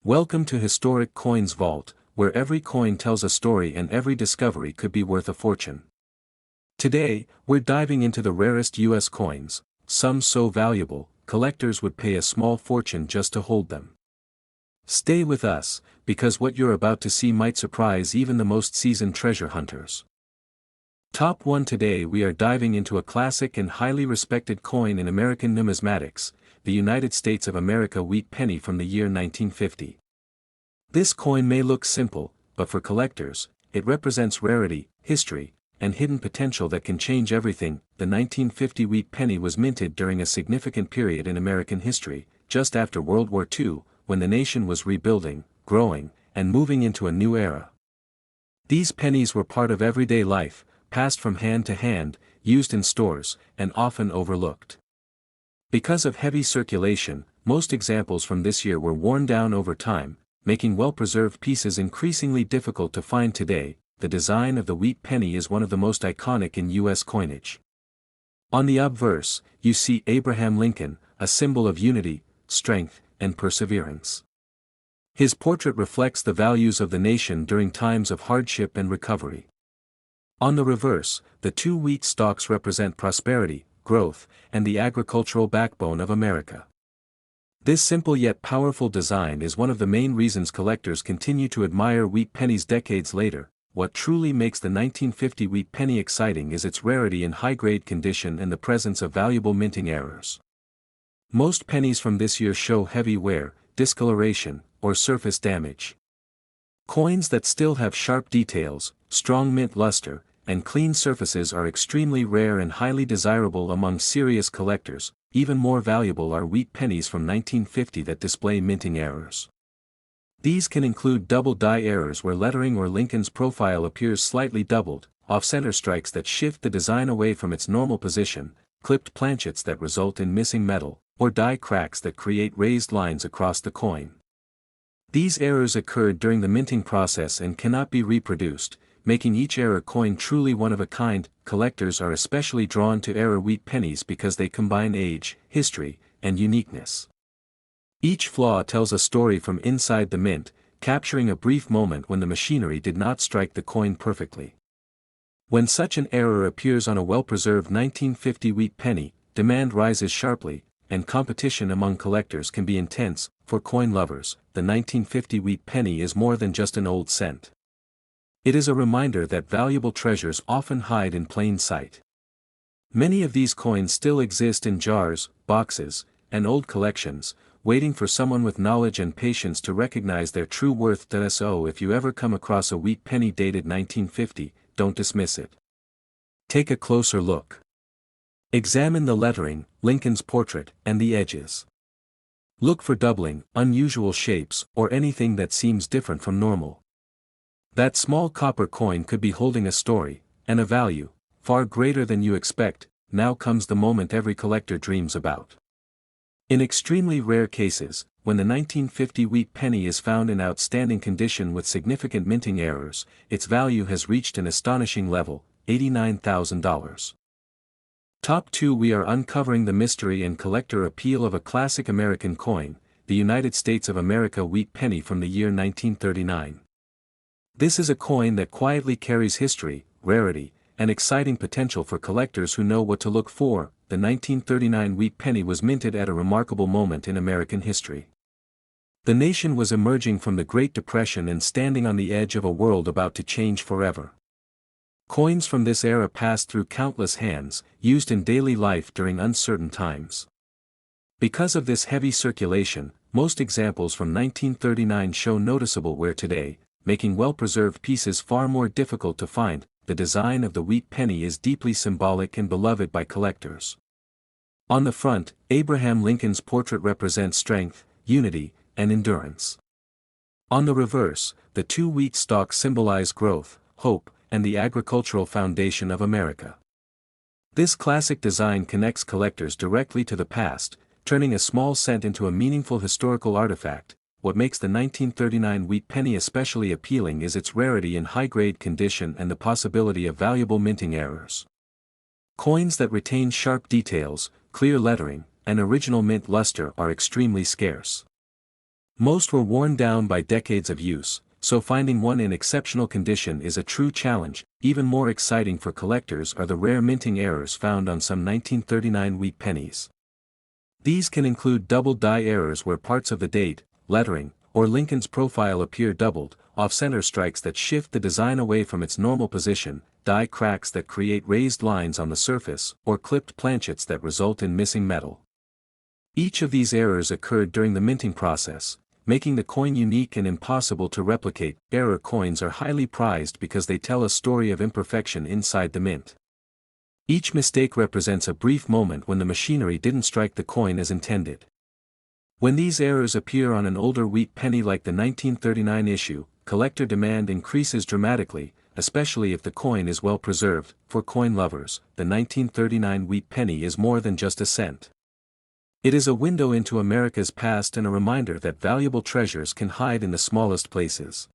Welcome to Historic Coins Vault, where every coin tells a story and every discovery could be worth a fortune. Today, we're diving into the rarest U.S. coins, some so valuable, collectors would pay a small fortune just to hold them. Stay with us, because what you're about to see might surprise even the most seasoned treasure hunters. Top 1. Today we are diving into a classic and highly respected coin in American numismatics, the United States of America Wheat Penny from the year 1950. This coin may look simple, but for collectors, it represents rarity, history, and hidden potential that can change everything. The 1950 Wheat Penny was minted during a significant period in American history, just after World War II, when the nation was rebuilding, growing, and moving into a new era. These pennies were part of everyday life, passed from hand to hand, used in stores, and often overlooked. Because of heavy circulation, most examples from this year were worn down over time, making well-preserved pieces increasingly difficult to find today. The design of the wheat penny is one of the most iconic in U.S. coinage. On the obverse, you see Abraham Lincoln, a symbol of unity, strength, and perseverance. His portrait reflects the values of the nation during times of hardship and recovery. On the reverse, the two wheat stalks represent prosperity, growth, and the agricultural backbone of America. This simple yet powerful design is one of the main reasons collectors continue to admire wheat pennies decades later. What truly makes the 1950 wheat penny exciting is its rarity in high-grade condition and the presence of valuable minting errors. Most pennies from this year show heavy wear, discoloration, or surface damage. Coins that still have sharp details, strong mint luster, and clean surfaces are extremely rare and highly desirable among serious collectors. Even more valuable are wheat pennies from 1950 that display minting errors. These can include double die errors where lettering or Lincoln's profile appears slightly doubled, off-center strikes that shift the design away from its normal position, clipped planchets that result in missing metal, or die cracks that create raised lines across the coin. These errors occurred during the minting process and cannot be reproduced, making each error coin truly one of a kind. Collectors are especially drawn to error wheat pennies because they combine age, history, and uniqueness. Each flaw tells a story from inside the mint, capturing a brief moment when the machinery did not strike the coin perfectly. When such an error appears on a well-preserved 1950 wheat penny, demand rises sharply, and competition among collectors can be intense. For coin lovers, the 1950 wheat penny is more than just an old cent. It is a reminder that valuable treasures often hide in plain sight. Many of these coins still exist in jars, boxes, and old collections, waiting for someone with knowledge and patience to recognize their true worth. So if you ever come across a wheat penny dated 1950, don't dismiss it. Take a closer look. Examine the lettering, Lincoln's portrait, and the edges. Look for doubling, unusual shapes, or anything that seems different from normal. That small copper coin could be holding a story, and a value, far greater than you expect. Now comes the moment every collector dreams about. In extremely rare cases, when the 1950 wheat penny is found in outstanding condition with significant minting errors, its value has reached an astonishing level, $89,000. Top 2. We are uncovering the mystery and collector appeal of a classic American coin, the United States of America Wheat Penny from the year 1939. This is a coin that quietly carries history, rarity, and exciting potential for collectors who know what to look for. The 1939 wheat penny was minted at a remarkable moment in American history. The nation was emerging from the Great Depression and standing on the edge of a world about to change forever. Coins from this era passed through countless hands, used in daily life during uncertain times. Because of this heavy circulation, most examples from 1939 show noticeable wear today, making well-preserved pieces far more difficult to find. The design of the wheat penny is deeply symbolic and beloved by collectors. On the front, Abraham Lincoln's portrait represents strength, unity, and endurance. On the reverse, the two wheat stalks symbolize growth, hope, and the agricultural foundation of America. This classic design connects collectors directly to the past, turning a small cent into a meaningful historical artifact. What makes the 1939 wheat penny especially appealing is its rarity in high-grade condition and the possibility of valuable minting errors. Coins that retain sharp details, clear lettering, and original mint luster are extremely scarce. Most were worn down by decades of use, so finding one in exceptional condition is a true challenge. Even more exciting for collectors are the rare minting errors found on some 1939 wheat pennies. These can include double die errors where parts of the date, lettering, or Lincoln's profile appear doubled, off-center strikes that shift the design away from its normal position, die cracks that create raised lines on the surface, or clipped planchets that result in missing metal. Each of these errors occurred during the minting process, making the coin unique and impossible to replicate. Error coins are highly prized because they tell a story of imperfection inside the mint. Each mistake represents a brief moment when the machinery didn't strike the coin as intended. When these errors appear on an older wheat penny like the 1939 issue, collector demand increases dramatically, especially if the coin is well preserved. For coin lovers, the 1939 wheat penny is more than just a cent. It is a window into America's past and a reminder that valuable treasures can hide in the smallest places.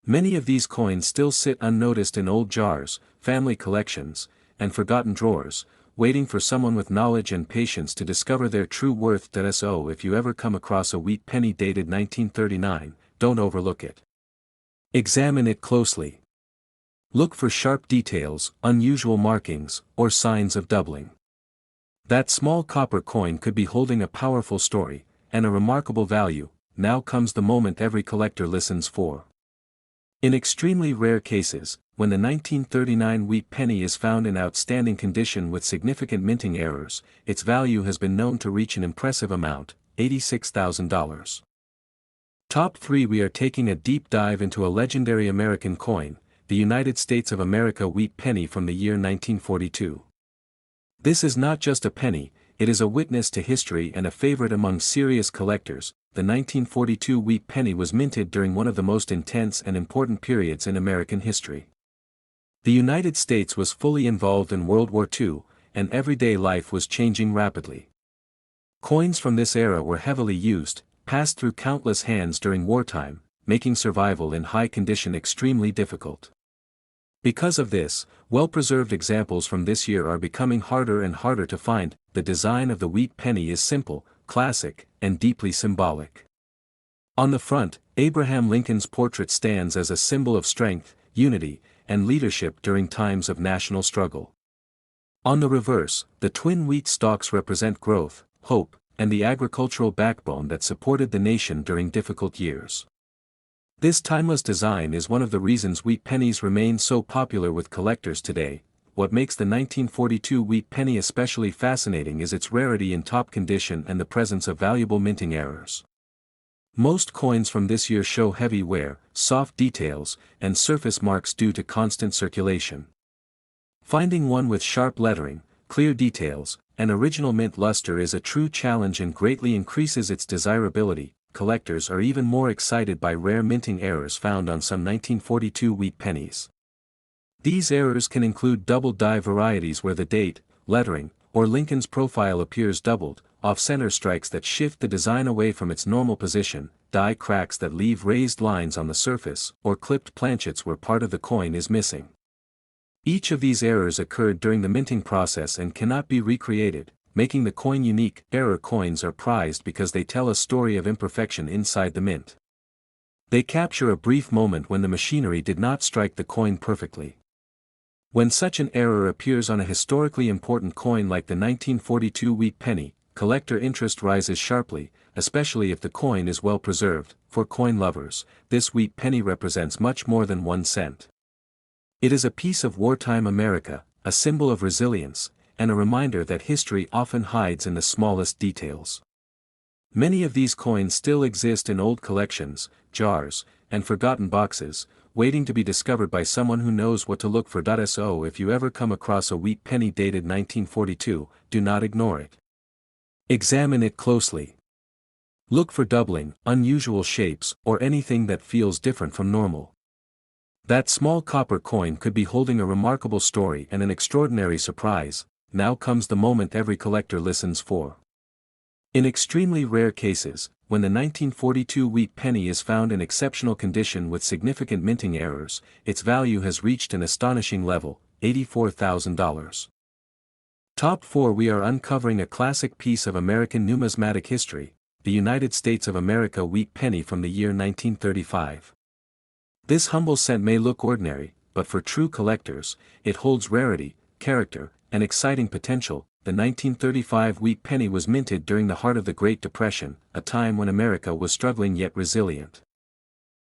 Many of these coins still sit unnoticed in old jars, family collections, and forgotten drawers, waiting for someone with knowledge and patience to discover their true worth. So if you ever come across a wheat penny dated 1939, don't overlook it. Examine it closely. Look for sharp details, unusual markings, or signs of doubling. That small copper coin could be holding a powerful story, and a remarkable value. Now comes the moment every collector listens for. In extremely rare cases, when the 1939 wheat penny is found in outstanding condition with significant minting errors, its value has been known to reach an impressive amount, $86,000. Top 3. We are taking a deep dive into a legendary American coin, the United States of America wheat penny from the year 1942. This is not just a penny, it is a witness to history and a favorite among serious collectors. The 1942 wheat penny was minted during one of the most intense and important periods in American history. The United States was fully involved in World War II, and everyday life was changing rapidly. Coins from this era were heavily used, passed through countless hands during wartime, making survival in high condition extremely difficult. Because of this, well-preserved examples from this year are becoming harder and harder to find. The design of the wheat penny is simple, classic, and deeply symbolic. On the front, Abraham Lincoln's portrait stands as a symbol of strength, unity, and leadership during times of national struggle. On the reverse, the twin wheat stalks represent growth, hope, and the agricultural backbone that supported the nation during difficult years. This timeless design is one of the reasons wheat pennies remain so popular with collectors today. What makes the 1942 wheat penny especially fascinating is its rarity in top condition and the presence of valuable minting errors. Most coins from this year show heavy wear, soft details, and surface marks due to constant circulation. Finding one with sharp lettering, clear details, and original mint luster is a true challenge and greatly increases its desirability. Collectors are even more excited by rare minting errors found on some 1942 wheat pennies. These errors can include double die varieties where the date, lettering, or Lincoln's profile appears doubled, off-center strikes that shift the design away from its normal position, die cracks that leave raised lines on the surface, or clipped planchets where part of the coin is missing. Each of these errors occurred during the minting process and cannot be recreated, making the coin unique. Error coins are prized because they tell a story of imperfection inside the mint. They capture a brief moment when the machinery did not strike the coin perfectly. When such an error appears on a historically important coin like the 1942 wheat penny, collector interest rises sharply, especially if the coin is well preserved. For coin lovers, this wheat penny represents much more than 1 cent. It is a piece of wartime America, a symbol of resilience, and a reminder that history often hides in the smallest details. Many of these coins still exist in old collections, jars, and forgotten boxes, waiting to be discovered by someone who knows what to look for. So if you ever come across a wheat penny dated 1942, do not ignore it. Examine it closely. Look for doubling, unusual shapes, or anything that feels different from normal. That small copper coin could be holding a remarkable story and an extraordinary surprise. Now comes the moment every collector listens for. In extremely rare cases, when the 1942 wheat penny is found in exceptional condition with significant minting errors, its value has reached an astonishing level, $84,000. Top 4. We are uncovering a classic piece of American numismatic history, the United States of America wheat penny from the year 1935. This humble cent may look ordinary, but for true collectors, it holds rarity, character, and exciting potential. The 1935 wheat penny was minted during the heart of the Great Depression, a time when America was struggling yet resilient.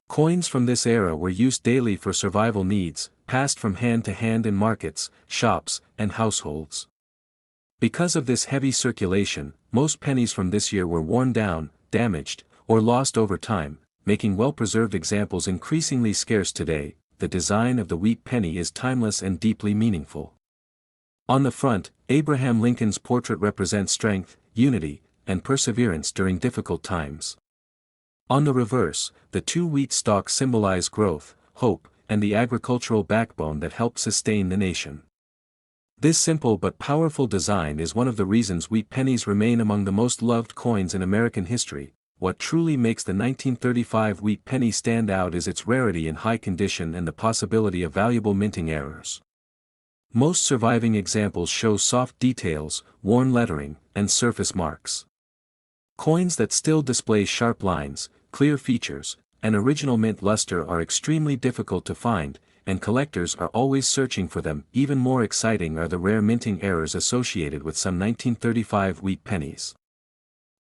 Coins from this era were used daily for survival needs, passed from hand to hand in markets, shops, and households. Because of this heavy circulation, most pennies from this year were worn down, damaged, or lost over time, making well-preserved examples increasingly scarce today. The design of the wheat penny is timeless and deeply meaningful. On the front, Abraham Lincoln's portrait represents strength, unity, and perseverance during difficult times. On the reverse, the two wheat stalks symbolize growth, hope, and the agricultural backbone that helped sustain the nation. This simple but powerful design is one of the reasons wheat pennies remain among the most loved coins in American history. What truly makes the 1935 wheat penny stand out is its rarity in high condition and the possibility of valuable minting errors. Most surviving examples show soft details, worn lettering, and surface marks. Coins that still display sharp lines, clear features, and original mint luster are extremely difficult to find, and collectors are always searching for them. Even more exciting are the rare minting errors associated with some 1935 wheat pennies.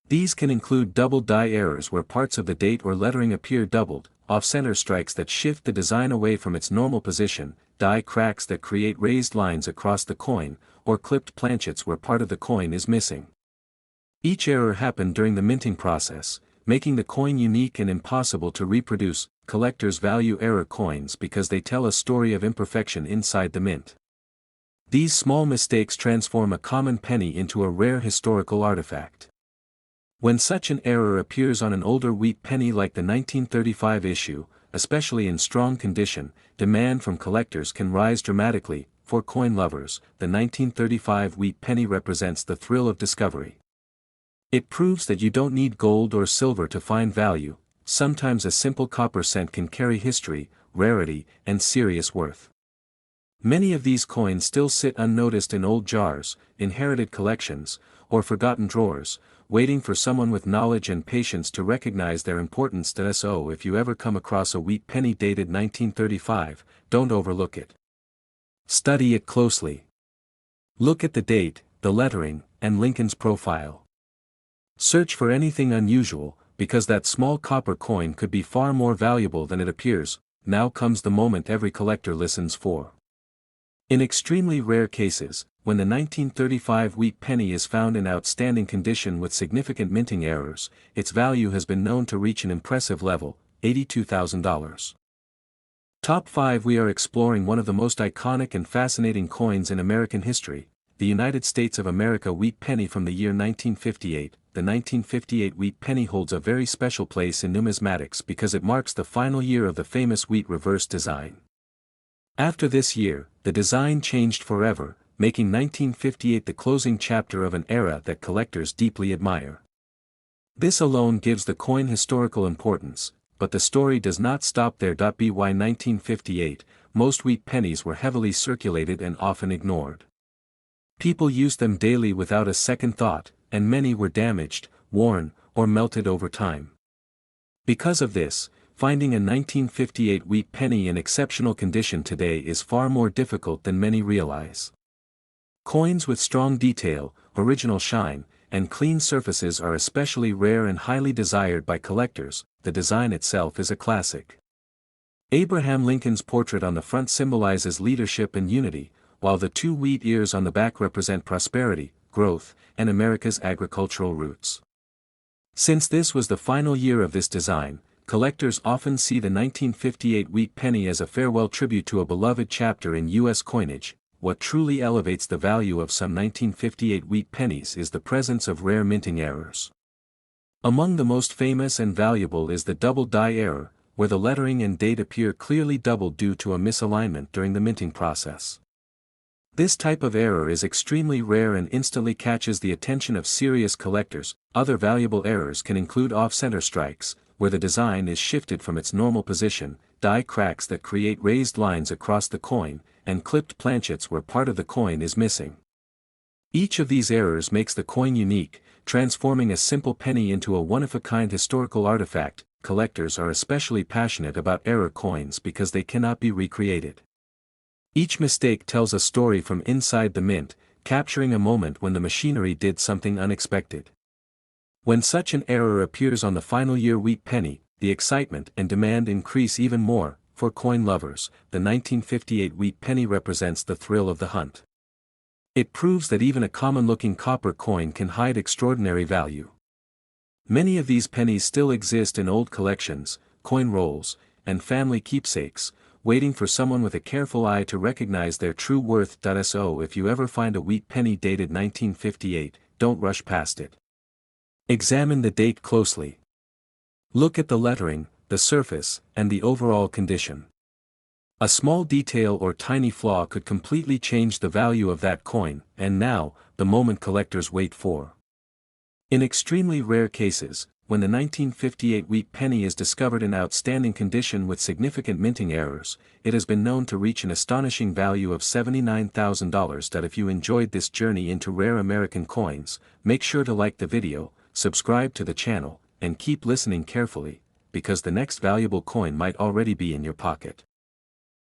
These can include double die errors where parts of the date or lettering appear doubled, off-center strikes that shift the design away from its normal position, die cracks that create raised lines across the coin, or clipped planchets where part of the coin is missing. Each error happened during the minting process, making the coin unique and impossible to reproduce. Collectors value error coins because they tell a story of imperfection inside the mint. These small mistakes transform a common penny into a rare historical artifact. When such an error appears on an older wheat penny like the 1935 issue, especially in strong condition, demand from collectors can rise dramatically. For coin lovers, the 1935 wheat penny represents the thrill of discovery. It proves that you don't need gold or silver to find value. Sometimes a simple copper cent can carry history, rarity, and serious worth. Many of these coins still sit unnoticed in old jars, inherited collections, or forgotten drawers, waiting for someone with knowledge and patience to recognize their importance. So if you ever come across a wheat penny dated 1935, don't overlook it. Study it closely. Look at the date, the lettering, and Lincoln's profile. Search for anything unusual, because that small copper coin could be far more valuable than it appears. Now comes the moment every collector listens for. In extremely rare cases, when the 1935 wheat penny is found in outstanding condition with significant minting errors, its value has been known to reach an impressive level, $82,000. Top 5. We are exploring one of the most iconic and fascinating coins in American history, the United States of America wheat penny from the year 1958. The 1958 wheat penny holds a very special place in numismatics because it marks the final year of the famous wheat reverse design. After this year, the design changed forever, making 1958 the closing chapter of an era that collectors deeply admire. This alone gives the coin historical importance, but the story does not stop there. By 1958, most wheat pennies were heavily circulated and often ignored. People used them daily without a second thought, and many were damaged, worn, or melted over time. Because of this, finding a 1958 wheat penny in exceptional condition today is far more difficult than many realize. Coins with strong detail, original shine, and clean surfaces are especially rare and highly desired by collectors. The design itself is a classic. Abraham Lincoln's portrait on the front symbolizes leadership and unity, while the two wheat ears on the back represent prosperity, growth, and America's agricultural roots. Since this was the final year of this design, collectors often see the 1958 wheat penny as a farewell tribute to a beloved chapter in U.S. coinage. What truly elevates the value of some 1958 wheat pennies is the presence of rare minting errors. Among the most famous and valuable is the double die error, where the lettering and date appear clearly doubled due to a misalignment during the minting process. This type of error is extremely rare and instantly catches the attention of serious collectors. Other valuable errors can include off-center strikes, where the design is shifted from its normal position, die cracks that create raised lines across the coin, and clipped planchets where part of the coin is missing. Each of these errors makes the coin unique, transforming a simple penny into a one-of-a-kind historical artifact. Collectors are especially passionate about error coins because they cannot be recreated. Each mistake tells a story from inside the mint, capturing a moment when the machinery did something unexpected. When such an error appears on the final year wheat penny, the excitement and demand increase even more. For coin lovers, the 1958 wheat penny represents the thrill of the hunt. It proves that even a common-looking copper coin can hide extraordinary value. Many of these pennies still exist in old collections, coin rolls, and family keepsakes, waiting for someone with a careful eye to recognize their true worth. So if you ever find a wheat penny dated 1958, don't rush past it. Examine the date closely. Look at the lettering, the surface, and the overall condition. A small detail or tiny flaw could completely change the value of that coin, and now, the moment collectors wait for. In extremely rare cases, when the 1958 wheat penny is discovered in outstanding condition with significant minting errors, it has been known to reach an astonishing value of $79,000. If you enjoyed this journey into rare American coins, make sure to like the video, subscribe to the channel, and keep listening carefully, because the next valuable coin might already be in your pocket.